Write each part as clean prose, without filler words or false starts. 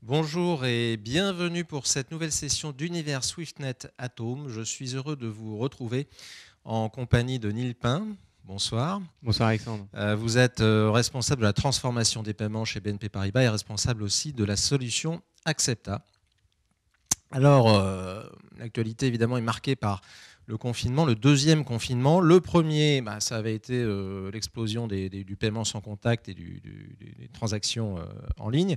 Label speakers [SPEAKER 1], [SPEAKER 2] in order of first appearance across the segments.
[SPEAKER 1] Bonjour et bienvenue pour cette nouvelle session d'Univers SwiftNet Atome. Je suis heureux de vous retrouver en compagnie de Neil Pin. Bonsoir.
[SPEAKER 2] Bonsoir Alexandre.
[SPEAKER 1] Vous êtes responsable de la transformation des paiements chez BNP Paribas et responsable aussi de la solution Accepta. Alors, l'actualité évidemment est marquée par le confinement, le deuxième confinement. Le premier, ça avait été l'explosion du paiement sans contact et des transactions en ligne.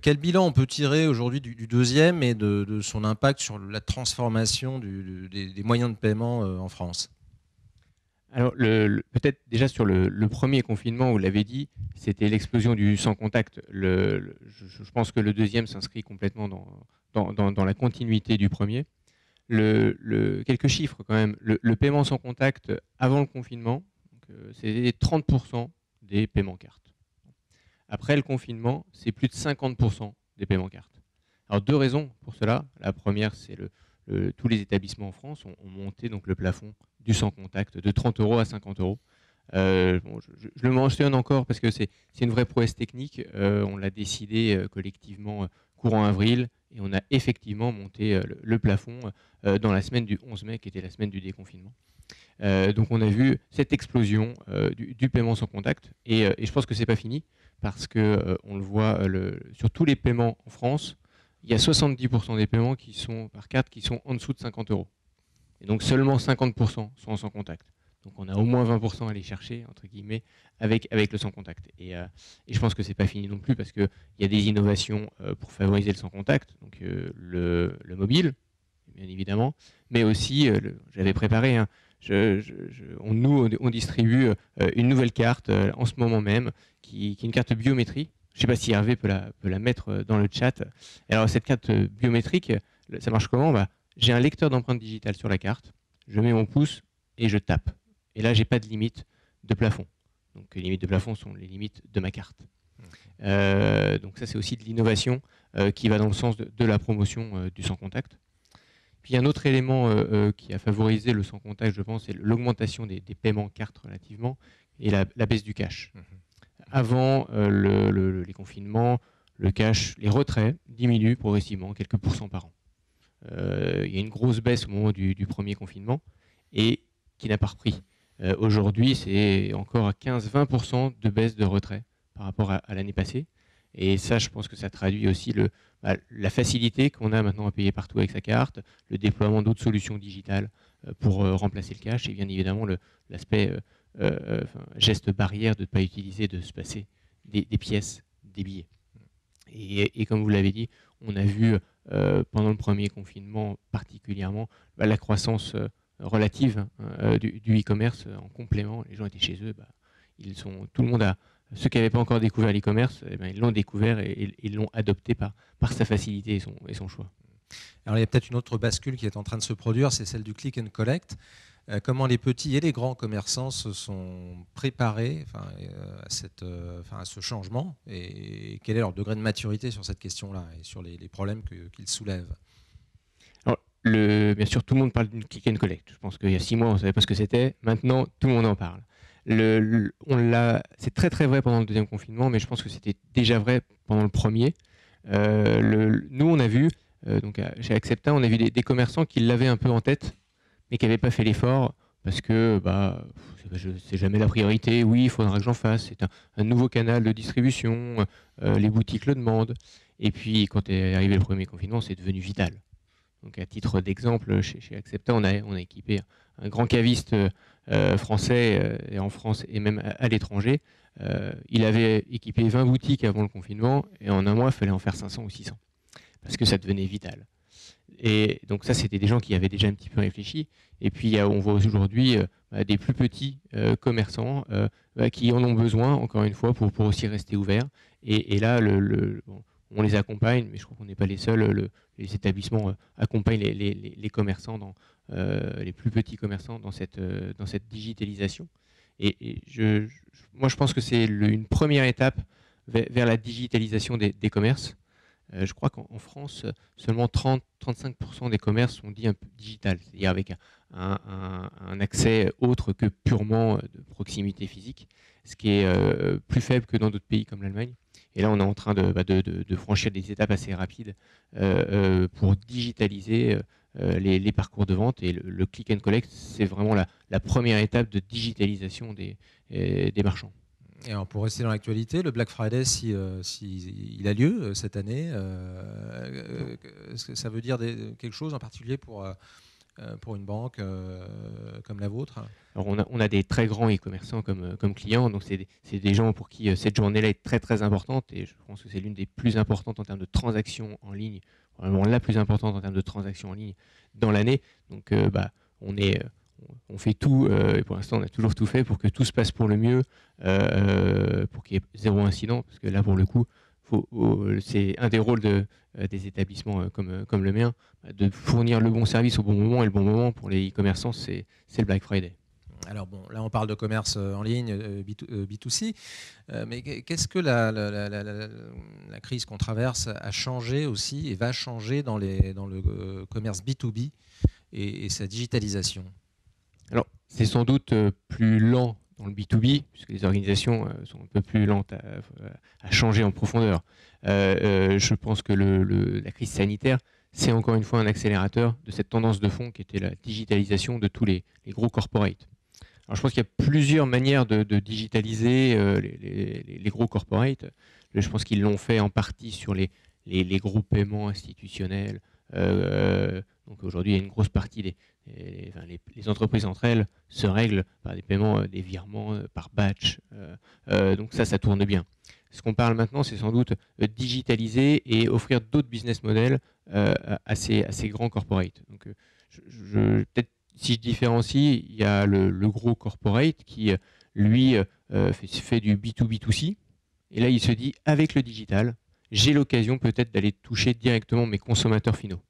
[SPEAKER 1] Quel bilan on peut tirer aujourd'hui du deuxième et de son impact sur la transformation des moyens de paiement en France?
[SPEAKER 2] Alors, peut-être déjà sur le premier confinement, vous l'avez dit, c'était l'explosion du sans contact. Je pense que le deuxième s'inscrit complètement dans la continuité du premier. Quelques chiffres quand même. Le paiement sans contact avant le confinement, c'est 30% des paiements cartes. Après le confinement, c'est plus de 50% des paiements cartes. Alors, deux raisons pour cela. La première, c'est tous les établissements en France ont monté donc, le plafond du sans contact de 30 € à 50 €. Je le mentionne encore parce que c'est une vraie prouesse technique. On l'a décidé collectivement courant avril et on a effectivement monté le plafond dans la semaine du 11 mai qui était la semaine du déconfinement. Donc on a vu cette explosion du paiement sans contact et je pense que c'est pas fini parce que on le voit sur tous les paiements en France, il y a 70% des paiements qui sont par carte qui sont en dessous de 50 €. Et donc seulement 50% sont sans contact. Donc on a au moins 20% à aller chercher, entre guillemets, avec le sans contact. Et je pense que c'est pas fini non plus parce qu'il y a des innovations pour favoriser le sans contact, donc le mobile, bien évidemment, mais aussi, j'avais préparé, hein, on distribue une nouvelle carte en ce moment même, qui est une carte biométrique. Je ne sais pas si Hervé peut la mettre dans le chat. Alors cette carte biométrique, ça marche comment? J'ai un lecteur d'empreintes digitales sur la carte, je mets mon pouce et je tape. Et là, j'ai pas de limite de plafond. Donc les limites de plafond sont les limites de ma carte. Donc ça, c'est aussi de l'innovation qui va dans le sens de la promotion du sans contact. Puis il y a un autre élément qui a favorisé le sans contact, je pense, c'est l'augmentation des paiements cartes relativement et la baisse du cash. Avant les confinements, le cash, les retraits diminuent progressivement, quelques pourcents par an. Il y a une grosse baisse au moment du premier confinement et qui n'a pas repris. Aujourd'hui, c'est encore à 15-20% de baisse de retrait par rapport à l'année passée. Et ça, je pense que ça traduit aussi la facilité qu'on a maintenant à payer partout avec sa carte, le déploiement d'autres solutions digitales pour remplacer le cash et bien évidemment l'aspect geste barrière de ne pas utiliser, de se passer des pièces, des billets. Et comme vous l'avez dit, on a vu pendant le premier confinement particulièrement la croissance relative du e-commerce en complément. Les gens étaient chez eux, tout le monde ceux qui n'avaient pas encore découvert l'e-commerce, ils l'ont découvert et ils l'ont adopté par sa facilité et son choix.
[SPEAKER 1] Alors il y a peut-être une autre bascule qui est en train de se produire, c'est celle du click and collect. Comment les petits et les grands commerçants se sont préparés à ce changement et quel est leur degré de maturité sur cette question-là et sur les problèmes qu'ils soulèvent?
[SPEAKER 2] Alors, bien sûr, tout le monde parle d'une click and collect. Je pense qu'il y a 6 mois, on ne savait pas ce que c'était. Maintenant, tout le monde en parle. C'est très très vrai pendant le deuxième confinement, mais je pense que c'était déjà vrai pendant le premier. Nous, on a vu, chez Accepta, on a vu des commerçants qui l'avaient un peu en tête, mais qui n'avaient pas fait l'effort parce que c'est jamais la priorité. Oui, il faudra que j'en fasse. C'est un nouveau canal de distribution. Les boutiques le demandent. Et puis, quand est arrivé le premier confinement, c'est devenu vital. Donc, à titre d'exemple, chez Accepta, on a équipé un grand caviste français et en France et même à l'étranger. Il avait équipé 20 boutiques avant le confinement et en un mois, il fallait en faire 500 ou 600 parce que ça devenait vital. Et donc ça, c'était des gens qui avaient déjà un petit peu réfléchi. Et puis on voit aujourd'hui des plus petits commerçants qui en ont besoin, encore une fois, pour aussi rester ouverts. Et là, on les accompagne, mais je crois qu'on n'est pas les seuls. Les établissements accompagnent les commerçants, les plus petits commerçants dans cette digitalisation. Et moi, je pense que c'est une première étape vers la digitalisation des commerces. Je crois qu'en France, seulement 30-35% des commerces sont dits un peu digital, c'est-à-dire avec un accès autre que purement de proximité physique, ce qui est plus faible que dans d'autres pays comme l'Allemagne. Et là, on est en train de franchir des étapes assez rapides pour digitaliser les parcours de vente. Et le click and collect, c'est vraiment la première étape de digitalisation des marchands.
[SPEAKER 1] Et alors, pour rester dans l'actualité, le Black Friday, si il a lieu cette année, est-ce que ça veut dire quelque chose en particulier pour une banque comme la vôtre?
[SPEAKER 2] Alors on a des très grands e-commerçants comme clients, donc c'est des gens pour qui cette journée-là est très très importante, et je pense que c'est l'une des plus importantes en termes de transactions en ligne, vraiment la plus importante en termes de transactions en ligne dans l'année. Donc on fait tout, et pour l'instant on a toujours tout fait pour que tout se passe pour le mieux, pour qu'il y ait zéro incident, parce que là pour le coup, c'est un des rôles des établissements comme le mien, de fournir le bon service au bon moment, et le bon moment pour les e-commerçants, c'est le Black Friday.
[SPEAKER 1] Alors bon, là on parle de commerce en ligne, B2C, mais qu'est-ce que la crise qu'on traverse a changé aussi et va changer dans le commerce B2B et sa digitalisation?
[SPEAKER 2] Alors, c'est sans doute plus lent dans le B2B, puisque les organisations sont un peu plus lentes à changer en profondeur. Je pense que la crise sanitaire, c'est encore une fois un accélérateur de cette tendance de fond qui était la digitalisation de tous les gros corporates. Alors, je pense qu'il y a plusieurs manières de digitaliser les gros corporates. Je pense qu'ils l'ont fait en partie sur les gros paiements institutionnels. Donc aujourd'hui, il y a une grosse partie les entreprises entre elles se règlent par des paiements, des virements par batch. Donc ça tourne bien. Ce qu'on parle maintenant, c'est sans doute digitaliser et offrir d'autres business models à ces grands corporates. Donc peut-être si je différencie, il y a le gros corporate qui, lui, fait du B2B2C. Et là, il se dit, avec le digital, j'ai l'occasion peut-être d'aller toucher directement mes consommateurs finaux.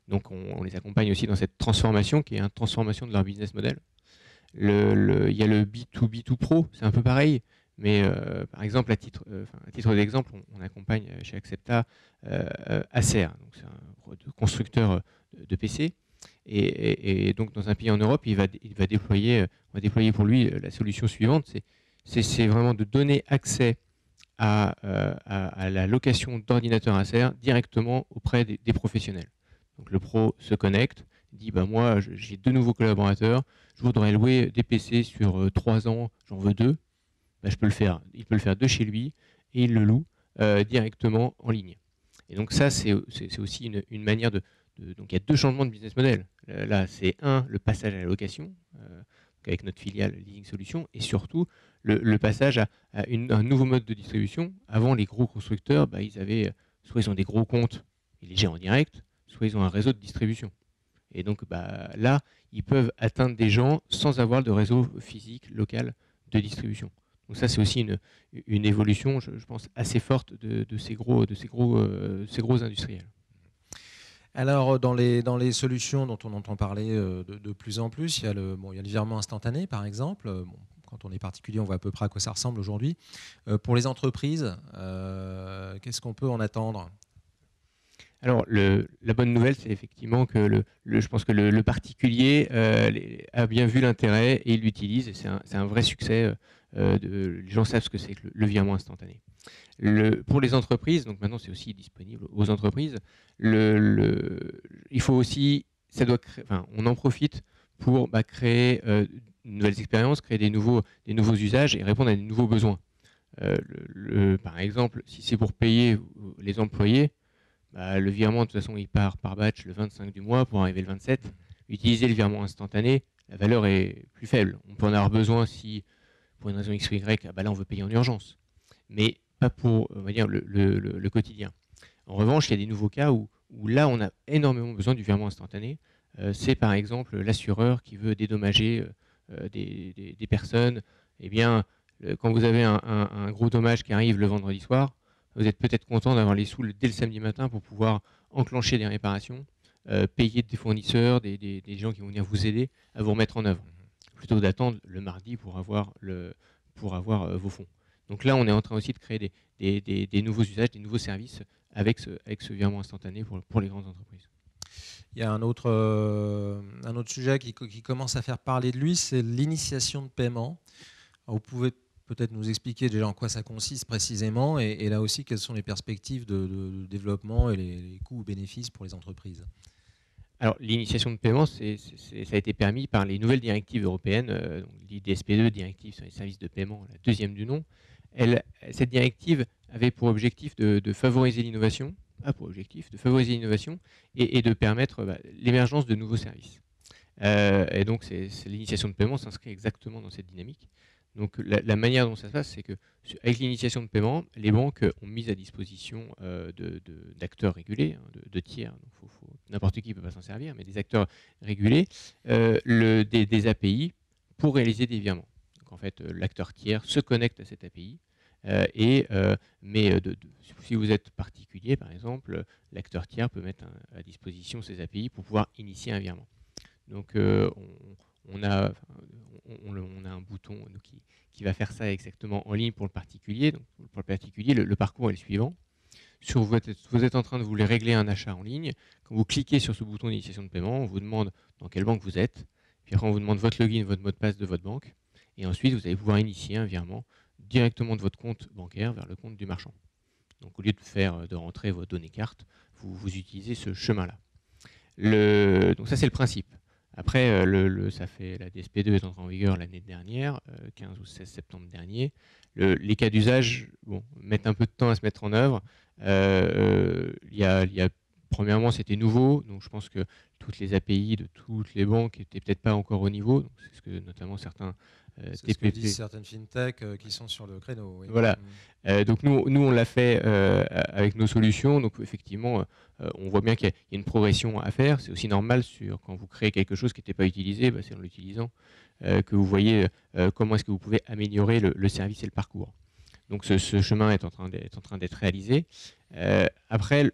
[SPEAKER 2] Donc on les accompagne aussi dans cette transformation qui est une transformation de leur business model. Il y a le B2B2 Pro, c'est un peu pareil, mais par exemple, à titre d'exemple, on accompagne chez Accepta Acer, donc c'est un constructeur de PC, et donc dans un pays en Europe, on va déployer pour lui la solution suivante, c'est vraiment de donner accès à la location d'ordinateurs Acer directement auprès des professionnels. Donc le pro se connecte, dit moi j'ai 2 nouveaux collaborateurs, je voudrais louer des PC sur 3 ans, j'en veux 2. Je peux le faire. Il peut le faire de chez lui et il le loue directement en ligne. Et donc ça c'est aussi une manière donc il y a 2 changements de business model. Là c'est le passage à la location avec notre filiale Leasing Solutions, et surtout le passage à un nouveau mode de distribution. Avant, les gros constructeurs, soit ils ont des gros comptes, ils les gèrent en direct, soit ils ont un réseau de distribution. Et donc là, ils peuvent atteindre des gens sans avoir de réseau physique, local de distribution. Donc ça, c'est aussi une évolution, je pense, assez forte de ces gros industriels.
[SPEAKER 1] Alors, dans les solutions dont on entend parler de plus en plus, il y a le virement instantané, par exemple. Quand on est particulier, on voit à peu près à quoi ça ressemble aujourd'hui. Pour les entreprises, qu'est-ce qu'on peut en attendre?
[SPEAKER 2] Alors, la bonne nouvelle, c'est effectivement que je pense que le particulier a bien vu l'intérêt et il l'utilise. Et c'est un vrai succès. Les gens savent ce que c'est que le virement instantané. Pour les entreprises, donc maintenant c'est aussi disponible aux entreprises, il faut aussi, on en profite pour créer de nouvelles expériences, créer des nouveaux usages et répondre à des nouveaux besoins. Par exemple, si c'est pour payer les employés, le virement, de toute façon, il part par batch le 25 du mois pour arriver le 27. Utiliser le virement instantané, la valeur est plus faible. On peut en avoir besoin si, pour une raison X ou Y, là, on veut payer en urgence. Mais pas pour, on va dire, le quotidien. En revanche, il y a des nouveaux cas où là, on a énormément besoin du virement instantané. C'est par exemple l'assureur qui veut dédommager des personnes. Eh bien, quand vous avez un gros dommage qui arrive le vendredi soir, vous êtes peut-être content d'avoir les sous dès le samedi matin pour pouvoir enclencher des réparations, payer des fournisseurs, des gens qui vont venir vous aider à vous remettre en œuvre, plutôt d'attendre le mardi pour avoir vos fonds. Donc là, on est en train aussi de créer des nouveaux usages, des nouveaux services avec ce virement instantané pour les grandes entreprises.
[SPEAKER 1] Il y a un autre sujet qui commence à faire parler de lui, c'est l'initiation de paiement. Alors, vous pouvez peut-être nous expliquer déjà en quoi ça consiste précisément et là aussi quelles sont les perspectives de développement et les coûts ou bénéfices pour les entreprises.
[SPEAKER 2] Alors, l'initiation de paiement, ça a été permis par les nouvelles directives européennes, l'IDSP2, directive sur les services de paiement, la deuxième du nom. Cette directive avait pour objectif de favoriser l'innovation, et de permettre l'émergence de nouveaux services. Et donc, l'initiation de paiement s'inscrit exactement dans cette dynamique. Donc, la manière dont ça se passe, c'est qu'avec l'initiation de paiement, les banques ont mis à disposition d'acteurs régulés, de tiers, donc n'importe qui ne peut pas s'en servir, mais des acteurs régulés, des API pour réaliser des virements. Donc, en fait, l'acteur tiers se connecte à cette API. Si vous êtes particulier, par exemple, l'acteur tiers peut mettre à disposition ces API pour pouvoir initier un virement. Donc, on a un bouton qui va faire ça exactement en ligne pour le particulier. Donc, pour le particulier, le parcours est le suivant. Vous êtes en train de vouloir régler un achat en ligne. Quand vous cliquez sur ce bouton d'initiation de paiement, on vous demande dans quelle banque vous êtes. Puis après, on vous demande votre login, votre mot de passe de votre banque. Et ensuite, vous allez pouvoir initier un virement directement de votre compte bancaire vers le compte du marchand. Donc, au lieu de rentrer vos données cartes, vous utilisez ce chemin-là. Donc, ça, c'est le principe. Après, la DSP2 est entrée en vigueur l'année dernière, 15 ou 16 septembre dernier. Les cas d'usage mettent un peu de temps à se mettre en œuvre. Premièrement, c'était nouveau, donc je pense que toutes les API de toutes les banques n'étaient peut-être pas encore au niveau. C'est ce que notamment certains
[SPEAKER 1] c'est ce que disent certaines fintechs qui sont sur le créneau. Oui.
[SPEAKER 2] Voilà. Donc nous, on l'a fait avec nos solutions. Donc effectivement, on voit bien qu'il y a une progression à faire. C'est aussi normal quand vous créez quelque chose qui n'était pas utilisé, c'est en l'utilisant que vous voyez comment est-ce que vous pouvez améliorer le service et le parcours. Donc ce chemin est en train d'être réalisé. Après,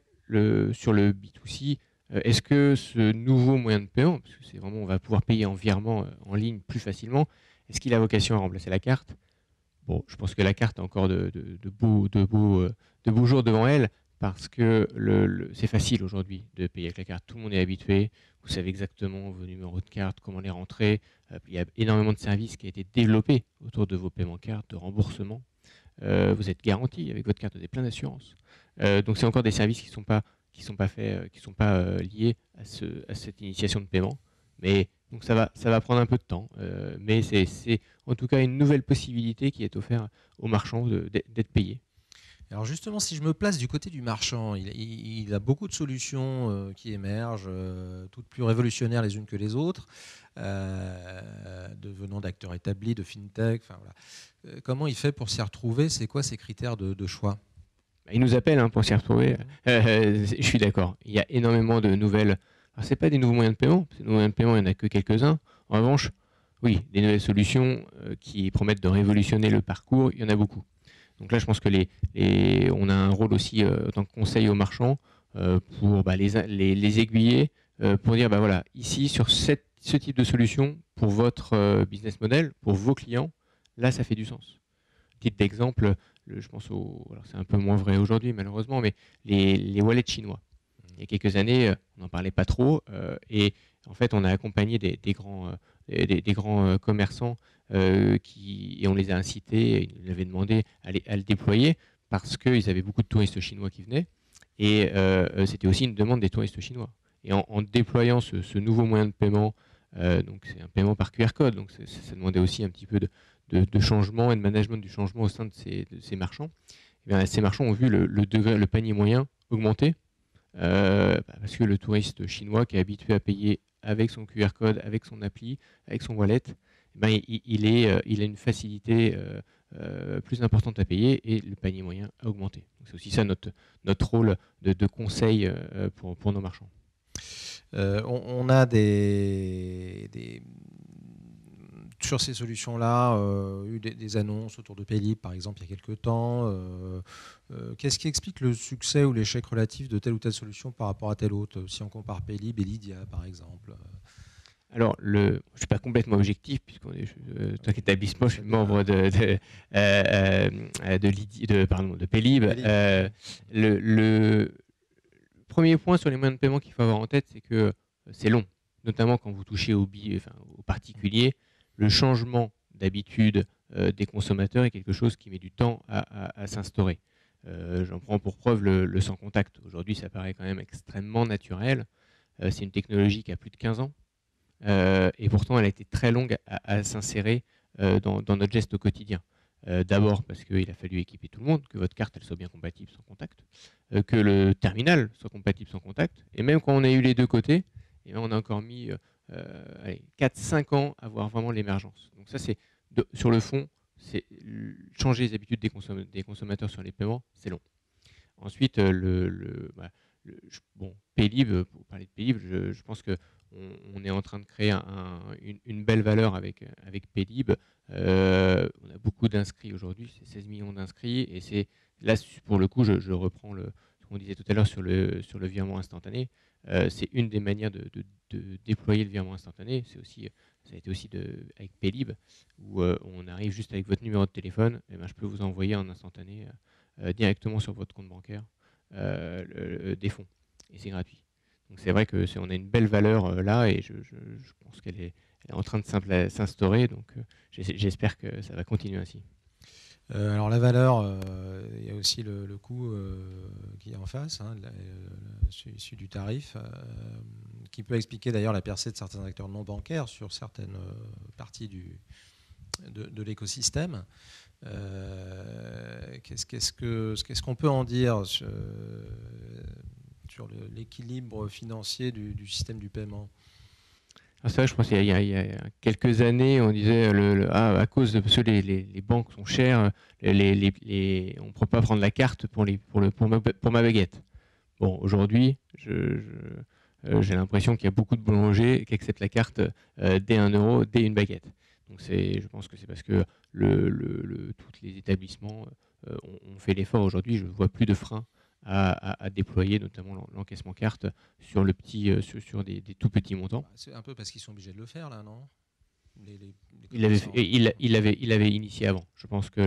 [SPEAKER 2] sur le B2C, est-ce que ce nouveau moyen de paiement, parce que c'est vraiment, on va pouvoir payer en virement en ligne plus facilement, est-ce qu'il a vocation à remplacer la carte ? Bon, je pense que la carte a encore de beaux jours devant elle, parce que c'est facile aujourd'hui de payer avec la carte. Tout le monde est habitué, vous savez exactement vos numéros de carte, comment les rentrer. Il y a énormément de services qui ont été développés autour de vos paiements cartes, de remboursement. Vous êtes garanti avec votre carte, vous avez plein d'assurances. Donc c'est encore des services qui sont pas liés à cette initiation de paiement. Mais donc ça va prendre un peu de temps, mais c'est en tout cas une nouvelle possibilité qui est offerte aux marchands d'être payés.
[SPEAKER 1] Alors justement, si je me place du côté du marchand, il a beaucoup de solutions qui émergent, toutes plus révolutionnaires les unes que les autres, venant d'acteurs établis, de fintech. Voilà. Comment il fait pour s'y retrouver? C'est quoi ses critères de choix?
[SPEAKER 2] Il nous appelle pour s'y retrouver. Je suis d'accord. Il y a énormément de nouvelles. Alors, ce n'est pas des nouveaux moyens de paiement. Ces nouveaux moyens de paiement, il n'y en a que quelques-uns. En revanche, oui, des nouvelles solutions qui promettent de révolutionner le parcours, il y en a beaucoup. Donc là, je pense que on a un rôle aussi en tant que conseil aux marchands pour les aiguiller, pour dire, voilà, ici, sur ce type de solution, pour votre business model, pour vos clients, là, ça fait du sens. Titre d'exemple, je pense alors c'est un peu moins vrai aujourd'hui, malheureusement, mais les wallets chinois. Il y a quelques années, on n'en parlait pas trop, et en fait, on a accompagné des grands commerçants et on les a incités, ils nous avaient demandé à le déployer parce qu'ils avaient beaucoup de touristes chinois qui venaient, et c'était aussi une demande des touristes chinois. Et en déployant ce nouveau moyen de paiement, donc c'est un paiement par QR code, donc ça demandait aussi un petit peu de changement et de management du changement au sein de ces marchands. Et bien, ces marchands ont vu le panier moyen augmenter, parce que le touriste chinois qui est habitué à payer avec son QR code, avec son appli, avec son wallet, il a une facilité plus importante à payer et le panier moyen a augmenté. C'est aussi ça notre rôle de conseil pour nos marchands.
[SPEAKER 1] On a sur ces solutions-là, eu des annonces autour de Paylib, par exemple, il y a quelques temps. Qu'est-ce qui explique le succès ou l'échec relatif de telle ou telle solution par rapport à telle autre, si on compare Paylib et Lydia, par exemple?
[SPEAKER 2] Alors, je ne suis pas complètement objectif, puisqu'on est tant qu'établissement, je suis membre de Pélib. Le premier point sur les moyens de paiement qu'il faut avoir en tête, c'est que c'est long, notamment quand vous touchez aux particuliers. Le changement d'habitude des consommateurs est quelque chose qui met du temps à s'instaurer. J'en prends pour preuve le sans contact. Aujourd'hui, ça paraît quand même extrêmement naturel. C'est une technologie qui a plus de 15 ans. Et pourtant, elle a été très longue à s'insérer dans notre geste au quotidien. D'abord parce qu'il a fallu équiper tout le monde, que votre carte elle soit bien compatible sans contact, que le terminal soit compatible sans contact. Et même quand on a eu les deux côtés, et on a encore mis 4-5 ans à voir vraiment l'émergence. Donc ça, c'est sur le fond, c'est changer les habitudes des consommateurs sur les paiements, c'est long. Ensuite, Pélib, pour parler de Pélib, je pense que on est en train de créer une belle valeur avec Pélib. On a beaucoup d'inscrits aujourd'hui, c'est 16 millions d'inscrits. Et c'est là, pour le coup, je reprends ce qu'on disait tout à l'heure sur le virement instantané. C'est une des manières de déployer le virement instantané. Ça a été aussi avec Pélib, où on arrive juste avec votre numéro de téléphone. Et ben, je peux vous envoyer en instantané directement sur votre compte bancaire des fonds. Et c'est gratuit. Donc c'est vrai qu'on a une belle valeur là, et je pense qu'elle est en train de s'instaurer. Donc j'espère que ça va continuer ainsi.
[SPEAKER 1] Alors la valeur, il y a aussi le coût qui est en face, hein, issu du tarif, qui peut expliquer d'ailleurs la percée de certains acteurs non bancaires sur certaines parties de l'écosystème. Qu'est-ce qu'on peut en dire sur l'équilibre financier du système du paiement?
[SPEAKER 2] Alors ça, je pense qu'il y a quelques années, on disait à cause de parce que les banques sont chères, on ne peut pas prendre la carte pour ma baguette. Bon, aujourd'hui, j'ai l'impression qu'il y a beaucoup de boulangers qui acceptent la carte dès 1 euro, dès une baguette. Donc je pense que c'est parce que tous les établissements ont fait l'effort aujourd'hui. Je ne vois plus de frein à déployer, notamment l'encaissement carte sur sur des tout petits montants.
[SPEAKER 1] C'est un peu parce qu'ils sont obligés de le faire là, non?
[SPEAKER 2] Il avait initié avant. Je pense que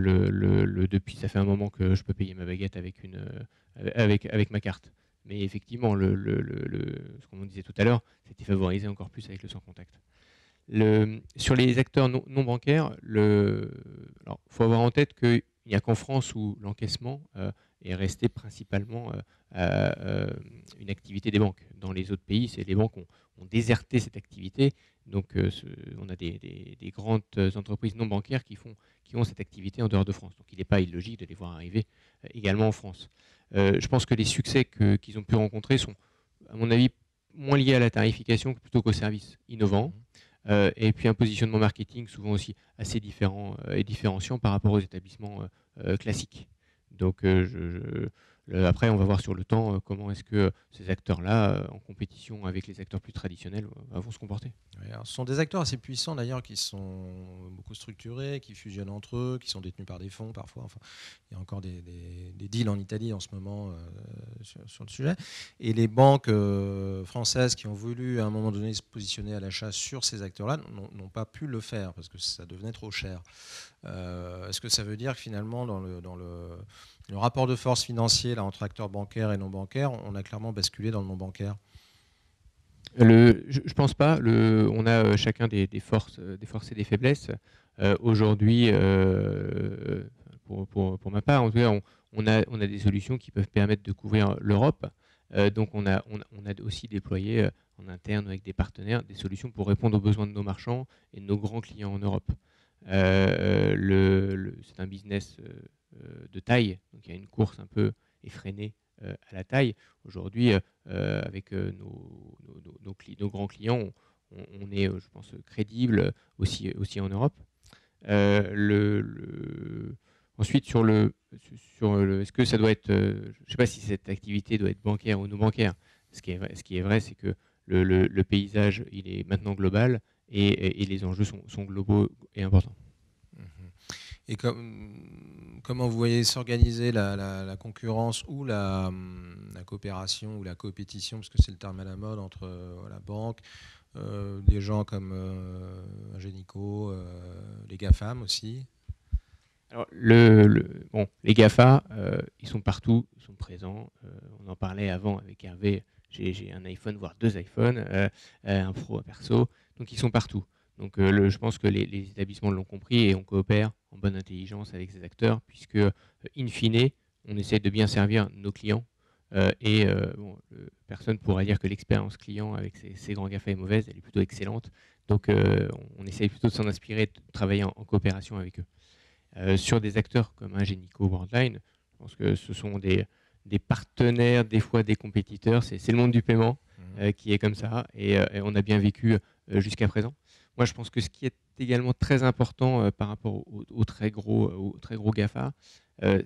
[SPEAKER 2] depuis, ça fait un moment que je peux payer ma baguette avec ma carte. Mais effectivement, ce qu'on disait tout à l'heure, c'était favoriser encore plus avec le sans contact. Sur les acteurs non bancaires, il faut avoir en tête qu'il n'y a qu'en France où l'encaissement est resté principalement une activité des banques. Dans les autres pays, les banques ont déserté cette activité. Donc on a des grandes entreprises non bancaires qui ont cette activité en dehors de France. Donc il n'est pas illogique de les voir arriver également en France. Je pense que les succès qu'ils ont pu rencontrer sont, à mon avis, moins liés à la tarification plutôt qu'aux services innovants. Et puis un positionnement marketing souvent aussi assez différent et différenciant par rapport aux établissements classiques. Donc après, on va voir sur le temps comment est-ce que ces acteurs-là, en compétition avec les acteurs plus traditionnels, vont se comporter.
[SPEAKER 1] Alors, ce sont des acteurs assez puissants d'ailleurs, qui sont beaucoup structurés, qui fusionnent entre eux, qui sont détenus par des fonds parfois. Enfin, il y a encore des deals en Italie en ce moment sur le sujet. Et les banques françaises qui ont voulu à un moment donné se positionner à l'achat sur ces acteurs-là n'ont pas pu le faire parce que ça devenait trop cher. Est-ce que ça veut dire que finalement dans le rapport de force financier là, entre acteurs bancaires et non bancaires, on a clairement basculé dans le non bancaire?
[SPEAKER 2] Je ne pense pas. On a chacun des forces et des faiblesses. Aujourd'hui, pour ma part, en tout cas, on a des solutions qui peuvent permettre de couvrir l'Europe. Donc on a aussi déployé en interne avec des partenaires des solutions pour répondre aux besoins de nos marchands et de nos grands clients en Europe. C'est un business de taille, donc il y a une course un peu effrénée à la taille. Aujourd'hui, avec nos grands clients, on est, je pense, crédible aussi en Europe. Ensuite, est-ce que ça doit être, je ne sais pas si cette activité doit être bancaire ou non bancaire. Ce qui est vrai, c'est que le paysage, il est maintenant global et les enjeux sont globaux et importants.
[SPEAKER 1] Et comment vous voyez s'organiser la concurrence ou la coopération ou la coopétition, parce que c'est le terme à la mode, entre la banque, des gens comme Ingenico, les GAFAM aussi.
[SPEAKER 2] Alors, bon, les GAFA, ils sont partout, ils sont présents. On en parlait avant avec Hervé. J'ai un iPhone, voire 2 iPhones, un pro, un perso. Donc, ils sont partout. Donc, je pense que les établissements l'ont compris et on coopère en bonne intelligence avec ces acteurs, puisque, in fine, on essaie de bien servir nos clients. Bon, personne ne pourra dire que l'expérience client avec ces grands GAFA est mauvaise, elle est plutôt excellente. Donc, on essaie plutôt de s'en inspirer, de travailler en coopération avec eux. Sur des acteurs comme Ingenico, Worldline, je pense que ce sont des partenaires, des fois des compétiteurs. C'est le monde du paiement qui est comme ça, et on a bien vécu jusqu'à présent. Moi, je pense que ce qui est également très important par rapport aux très gros GAFA,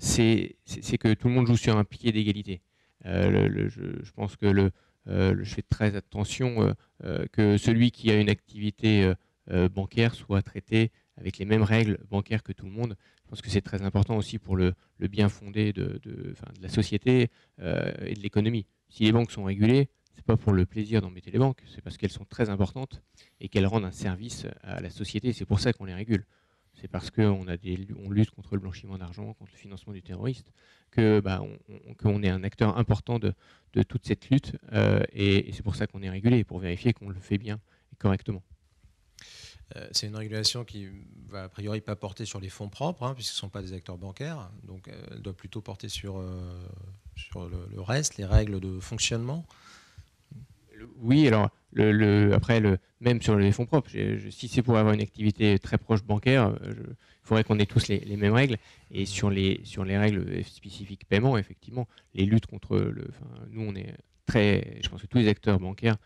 [SPEAKER 2] c'est que tout le monde joue sur un pied d'égalité. Je pense que je fais très attention que celui qui a une activité bancaire soit traité avec les mêmes règles bancaires que tout le monde. Je pense que c'est très important aussi pour le bien fondé de la société et de l'économie. Si les banques sont régulées, ce n'est pas pour le plaisir d'embêter les banques, c'est parce qu'elles sont très importantes et qu'elles rendent un service à la société. C'est pour ça qu'on les régule. C'est parce qu'on lutte contre le blanchiment d'argent, contre le financement du terroriste, qu'on est un acteur important de toute cette lutte. Et c'est pour ça qu'on est régulé, pour vérifier qu'on le fait bien et correctement.
[SPEAKER 1] C'est une régulation qui va a priori pas porter sur les fonds propres, puisque ce ne sont pas des acteurs bancaires, donc elle doit plutôt porter sur le reste, les règles de fonctionnement.
[SPEAKER 2] Oui, alors après, même sur les fonds propres, si c'est pour avoir une activité très proche bancaire, il faudrait qu'on ait tous les mêmes règles. Et sur les règles spécifiques paiement, effectivement, les luttes contre nous, on est je pense que tous les acteurs bancaires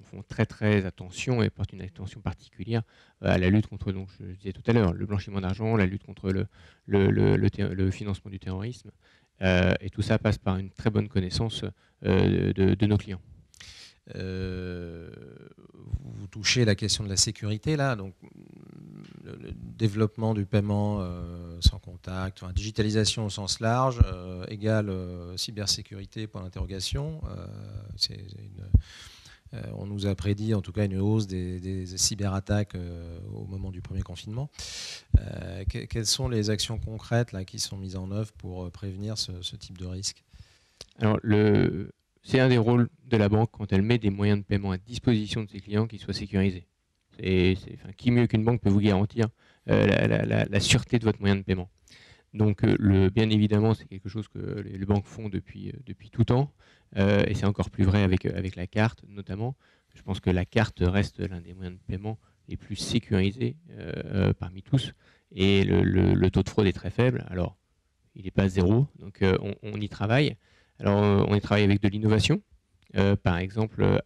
[SPEAKER 2] font très attention et portent une attention particulière à la lutte contre, donc je disais tout à l'heure, le blanchiment d'argent, la lutte contre le financement du terrorisme. Et tout ça passe par une très bonne connaissance de nos clients.
[SPEAKER 1] Vous touchez la question de la sécurité là, donc le développement du paiement sans contact, digitalisation au sens large égale cybersécurité pour l'interrogation. On nous a prédit en tout cas une hausse des cyberattaques au moment du premier confinement. Quelles sont les actions concrètes là, qui sont mises en œuvre pour prévenir ce type de risque?
[SPEAKER 2] Alors, c'est un des rôles de la banque quand elle met des moyens de paiement à disposition de ses clients qui soient sécurisés. Qui mieux qu'une banque peut vous garantir la sûreté de votre moyen de paiement? Donc, bien évidemment, c'est quelque chose que les banques font depuis tout temps, et c'est encore plus vrai avec la carte notamment. Je pense que la carte reste l'un des moyens de paiement les plus sécurisés parmi tous, et le taux de fraude est très faible. Alors, il n'est pas zéro, donc on y travaille. Alors, on y travaille avec de l'innovation. Par exemple,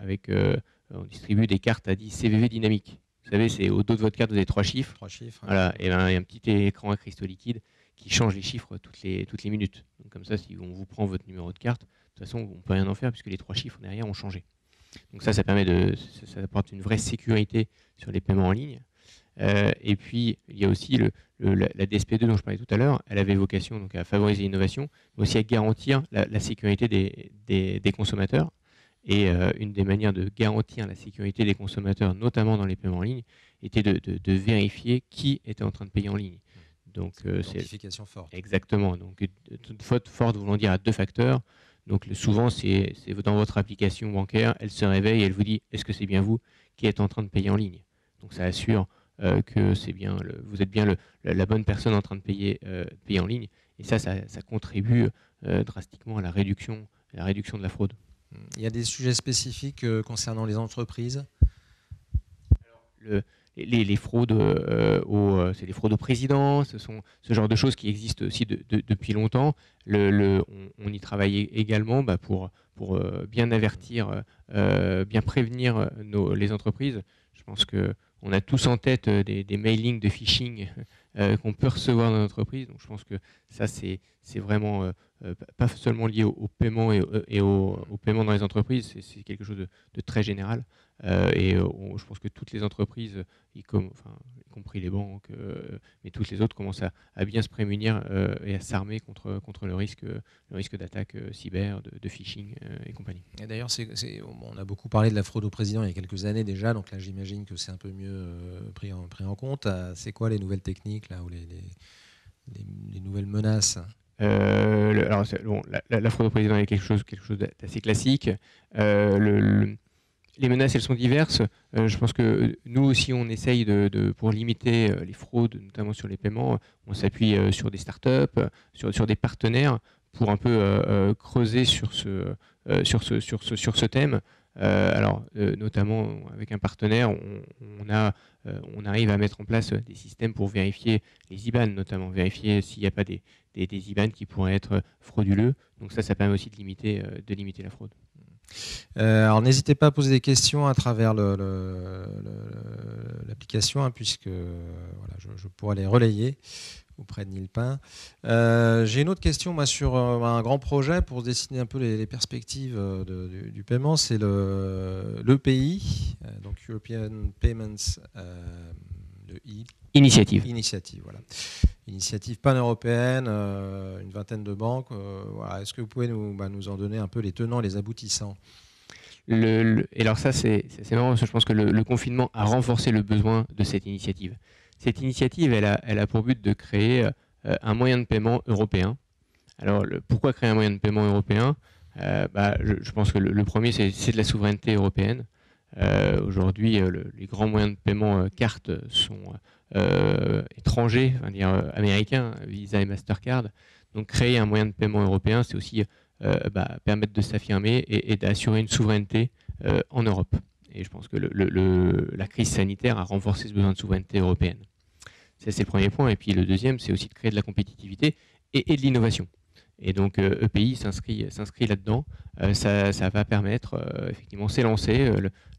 [SPEAKER 2] on distribue des cartes à 10 CVV dynamiques. Vous savez, c'est au dos de votre carte, vous avez 3 chiffres.
[SPEAKER 1] 3 chiffres.
[SPEAKER 2] Voilà, et ben, il y a un petit écran à cristaux liquides qui change les chiffres toutes les minutes. Donc, comme ça, si on vous prend votre numéro de carte, de toute façon, on ne peut rien en faire puisque les 3 chiffres derrière ont changé. Donc ça apporte une vraie sécurité sur les paiements en ligne. Et puis, il y a aussi la DSP2 dont je parlais tout à l'heure. Elle avait vocation donc, à favoriser l'innovation, mais aussi à garantir la sécurité des consommateurs. Et une des manières de garantir la sécurité des consommateurs, notamment dans les paiements en ligne, était de vérifier qui était en train de payer en ligne. Donc,
[SPEAKER 1] c'est une authentification forte.
[SPEAKER 2] Exactement. Donc, faute forte voulant dire à 2 facteurs. Donc, souvent, c'est dans votre application bancaire, elle se réveille et elle vous dit est-ce que c'est bien vous qui êtes en train de payer en ligne? Donc, ça assure que c'est bien vous êtes bien la bonne personne en train de payer en ligne. Et ça contribue drastiquement à la réduction de la fraude.
[SPEAKER 1] Il y a des sujets spécifiques concernant les entreprises?
[SPEAKER 2] Alors, les fraudes c'est les fraudes au président, ce sont ce genre de choses qui existent aussi depuis longtemps. On y travaille également pour bien avertir, bien prévenir les entreprises. Je pense qu'on a tous en tête des mailings de phishing qu'on peut recevoir dans l'entreprise. Donc je pense que ça, c'est vraiment pas seulement lié au paiement et au paiement dans les entreprises, c'est quelque chose de très général. Je pense que toutes les entreprises, y compris les banques, mais toutes les autres commencent à bien se prémunir et à s'armer contre le risque d'attaque cyber, de phishing et compagnie.
[SPEAKER 1] Et d'ailleurs, on a beaucoup parlé de la fraude au président il y a quelques années déjà, donc là j'imagine que c'est un peu mieux pris en compte. C'est quoi les nouvelles techniques là, ou les nouvelles menaces?
[SPEAKER 2] La fraude au président est quelque chose d'assez classique. Les menaces, elles sont diverses. Je pense que nous aussi, on essaye pour limiter les fraudes, notamment sur les paiements, on s'appuie sur des startups, sur des partenaires pour un peu creuser sur ce thème. Notamment avec un partenaire, on arrive à mettre en place des systèmes pour vérifier les IBAN, notamment vérifier s'il n'y a pas des IBAN qui pourraient être frauduleux. Donc ça permet aussi de limiter la fraude.
[SPEAKER 1] Alors n'hésitez pas à poser des questions à travers l'application, puisque voilà, je pourrai les relayer auprès de Nilpin. J'ai une autre question moi, sur un grand projet pour dessiner un peu les perspectives du paiement. C'est l'EPI, donc European Payments
[SPEAKER 2] Initiative.
[SPEAKER 1] Voilà. Initiative pan-européenne, une vingtaine de banques. Voilà. Est-ce que vous pouvez nous en donner un peu les tenants et les aboutissants?
[SPEAKER 2] Et alors ça, c'est marrant, parce que je pense que le confinement a renforcé le besoin de cette initiative. Cette initiative, elle a pour but de créer un moyen de paiement européen. Alors, pourquoi créer un moyen de paiement européen? Je pense que le premier, c'est de la souveraineté européenne. Aujourd'hui, les grands moyens de paiement cartes sont étrangers, américains, Visa et Mastercard. Donc, créer un moyen de paiement européen, c'est aussi permettre de s'affirmer et d'assurer une souveraineté en Europe. Et je pense que la crise sanitaire a renforcé ce besoin de souveraineté européenne. Ça, c'est le premier point. Et puis le deuxième, c'est aussi de créer de la compétitivité et de l'innovation. Et donc EPI s'inscrit là-dedans. Ça va permettre, effectivement, c'est lancé.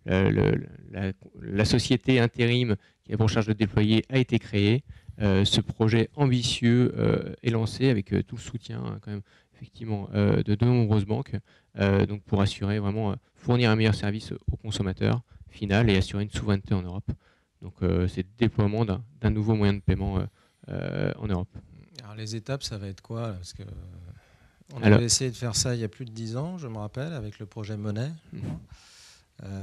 [SPEAKER 2] La société intérim qui a pour charge de déployer a été créée. Ce projet ambitieux est lancé avec tout le soutien quand même, effectivement, de nombreuses banques, donc pour assurer vraiment fournir un meilleur service au consommateur final et assurer une souveraineté en Europe. Donc c'est le déploiement d'un nouveau moyen de paiement en Europe.
[SPEAKER 1] Alors les étapes, ça va être quoi? Parce que on avait essayé de faire ça il y a plus de 10 ans, je me rappelle, avec le projet Monnaie.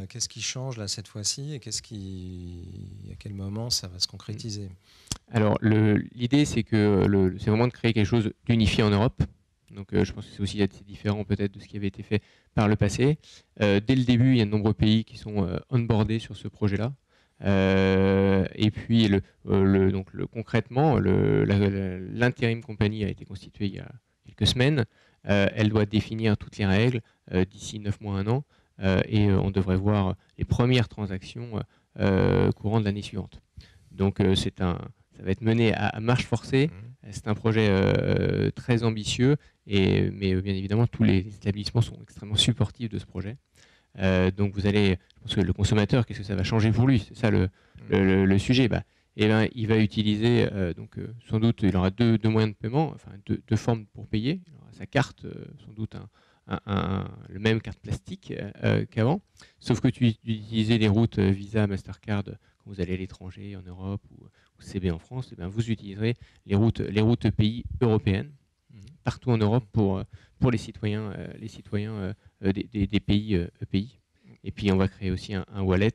[SPEAKER 1] Qu'est-ce qui change là cette fois-ci et à quel moment ça va se concrétiser?
[SPEAKER 2] Alors l'idée, c'est c'est vraiment de créer quelque chose d'unifié en Europe. Donc je pense que c'est aussi assez différent peut-être de ce qui avait été fait par le passé. Dès le début, il y a de nombreux pays qui sont onboardés sur ce projet-là. Et puis concrètement, l'intérim company a été constituée il y a quelques semaines. Elle doit définir toutes les règles d'ici 9 mois, 1 an. Et on devrait voir les premières transactions courant de l'année suivante. Donc ça va être mené à marche forcée. C'est un projet très ambitieux, mais bien évidemment, tous les établissements sont extrêmement supportifs de ce projet. Donc je pense que le consommateur, qu'est-ce que ça va changer pour lui? C'est ça le sujet. Il va utiliser, sans doute, il aura deux moyens de paiement, enfin deux formes pour payer. Il aura sa carte, sans doute le même carte plastique qu'avant, sauf que tu utilisais les routes Visa, Mastercard quand vous allez à l'étranger, en Europe ou CB en France, vous utiliserez les routes pays européennes partout en Europe pour les citoyens des pays EPI. Et puis on va créer aussi un wallet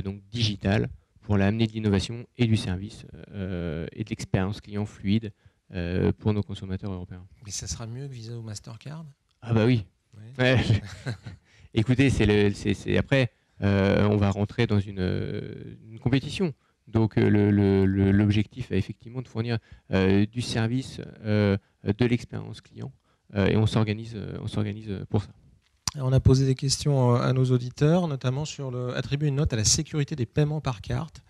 [SPEAKER 2] donc digital pour amener de l'innovation et du service et de l'expérience client fluide pour nos consommateurs européens.
[SPEAKER 1] Mais ça sera mieux que Visa ou Mastercard?
[SPEAKER 2] Ah bah oui. Ouais. Écoutez, après, on va rentrer dans une compétition. Donc l'objectif est effectivement de fournir du service, de l'expérience client, et on s'organise pour ça.
[SPEAKER 1] On a posé des questions à nos auditeurs, notamment sur attribuer une note à la sécurité des paiements par carte.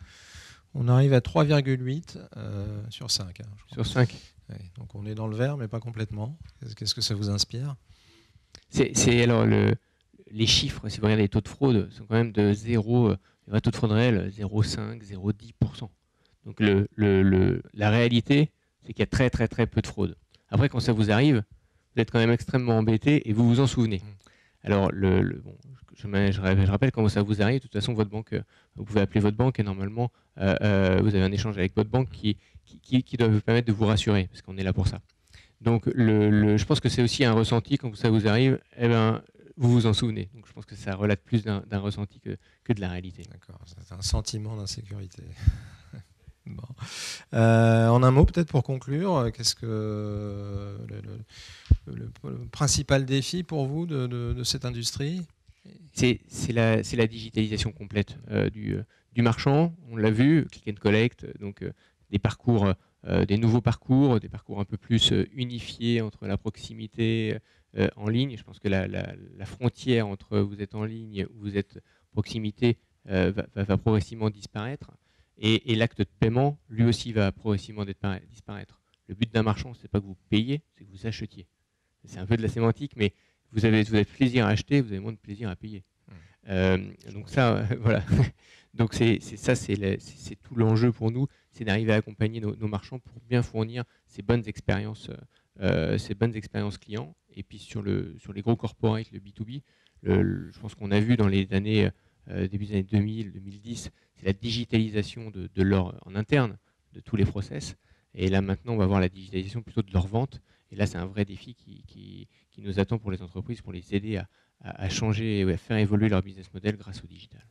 [SPEAKER 1] On arrive à 3,8 sur 5.
[SPEAKER 2] Sur 5.
[SPEAKER 1] Ouais, donc on est dans le vert, mais pas complètement. Qu'est-ce que ça vous inspire?
[SPEAKER 2] Alors les chiffres, si vous regardez les taux de fraude, sont quand même de 0, le taux de fraude réel 0,5, 0,10%. Donc la réalité, c'est qu'il y a très très très peu de fraude. Après, quand ça vous arrive, vous êtes quand même extrêmement embêté et vous vous en souvenez. Alors je rappelle, quand ça vous arrive, de toute façon, votre banque, vous pouvez appeler votre banque et normalement, vous avez un échange avec votre banque qui doit vous permettre de vous rassurer, parce qu'on est là pour ça. Donc, je pense que c'est aussi un ressenti, quand ça vous arrive, eh ben, vous vous en souvenez. Donc, je pense que ça relate plus d'un ressenti que de la réalité.
[SPEAKER 1] D'accord, c'est un sentiment d'insécurité. Bon. En un mot, peut-être pour conclure, qu'est-ce que le principal défi pour vous de cette industrie?
[SPEAKER 2] C'est la digitalisation complète du marchand. On l'a vu, click and collect, donc des parcours, des nouveaux parcours, des parcours un peu plus unifiés entre la proximité en ligne. Je pense que la frontière entre vous êtes en ligne ou vous êtes proximité va progressivement disparaître. Et l'acte de paiement, lui aussi, va progressivement disparaître. Le but d'un marchand, c'est pas que vous payiez, c'est que vous achetiez. C'est un peu de la sémantique, mais vous avez plaisir à acheter, vous avez moins de plaisir à payer. Donc ça, voilà. Donc c'est tout l'enjeu pour nous, c'est d'arriver à accompagner nos marchands pour bien fournir ces bonnes expériences clients. Et puis sur les gros corporates, le B2B, je pense qu'on a vu dans les années début des années 2000, 2010, c'est la digitalisation en interne de tous les process. Et là maintenant, on va voir la digitalisation plutôt de leur vente. Et là, c'est un vrai défi qui nous attend pour les entreprises, pour les aider à changer et à faire évoluer leur business model grâce au digital.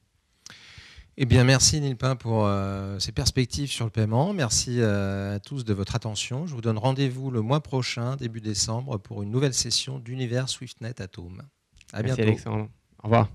[SPEAKER 1] Eh bien, merci Nilpin pour ces perspectives sur le paiement. Merci à tous de votre attention. Je vous donne rendez-vous le mois prochain, début décembre, pour une nouvelle session d'Univers SwiftNet Atome. À bientôt.
[SPEAKER 2] Merci Alexandre. Au revoir.